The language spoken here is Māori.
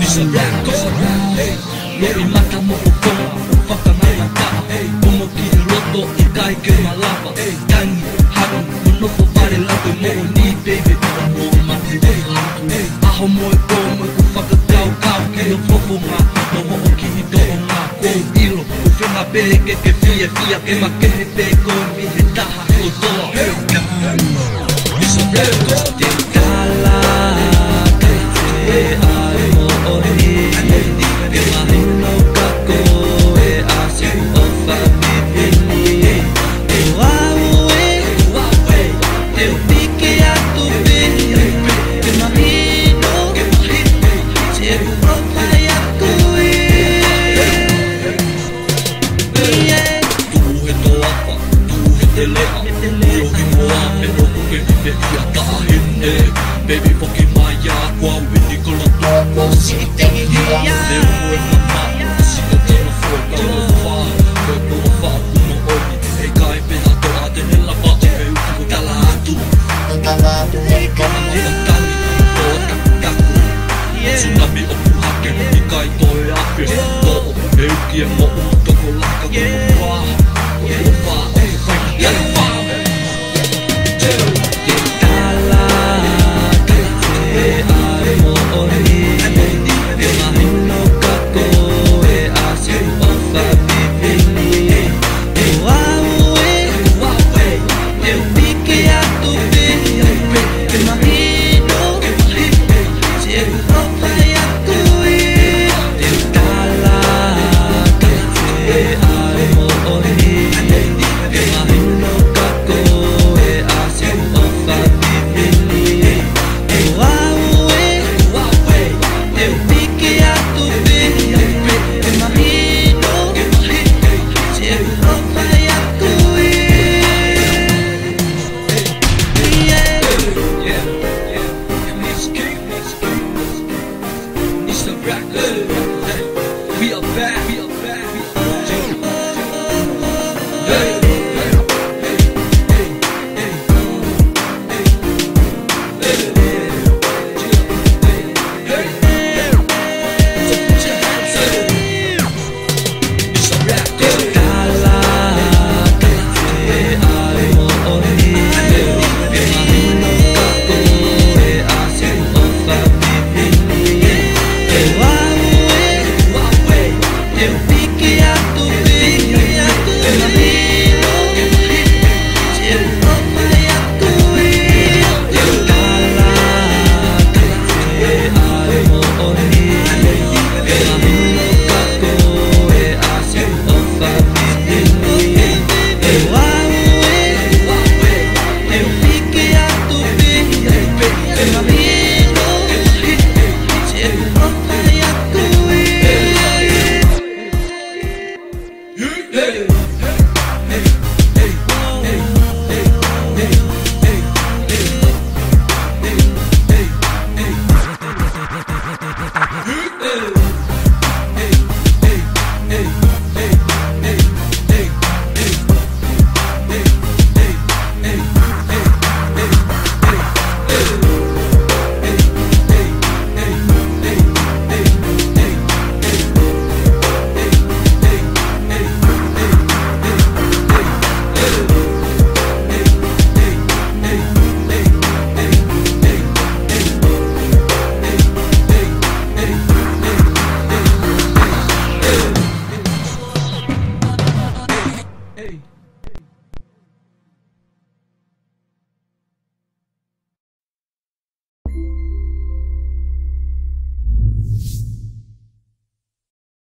Isa blanco Lori mata mo ukonga Whakamanga taa Umoki roto I kai ke malapa Tangi haru Munoko pare lato mo ni baby Mo mati de hatu Aho mo e ko mo ku whakakau kau Ki no whofonga No ho o ki I do o ngā Ko ilo Ku whenga pere ke fia fia Ke ma kehe pe ko mi he taha ko toa Isa blanco Te tala Te te ai mo o ni Ke mahino ka ko e ase o whamipini Te wawe Te upike atu pini Ke mahino Te upropai atu e Tuhe to apa, tuhe te lea Rohi moa me roku ke hine ia tahine Baby poki mai a kua wini kola tōko Si te hia Te ue mama Si te tēna whoka o wha Koe kua wha uno oni Hei kai pena toa te hela wate Me uki ko tala atu Tala atu hei kai Whakatangi o taku taku Tsunami o puhake I kai toe ape Tō me uki e mo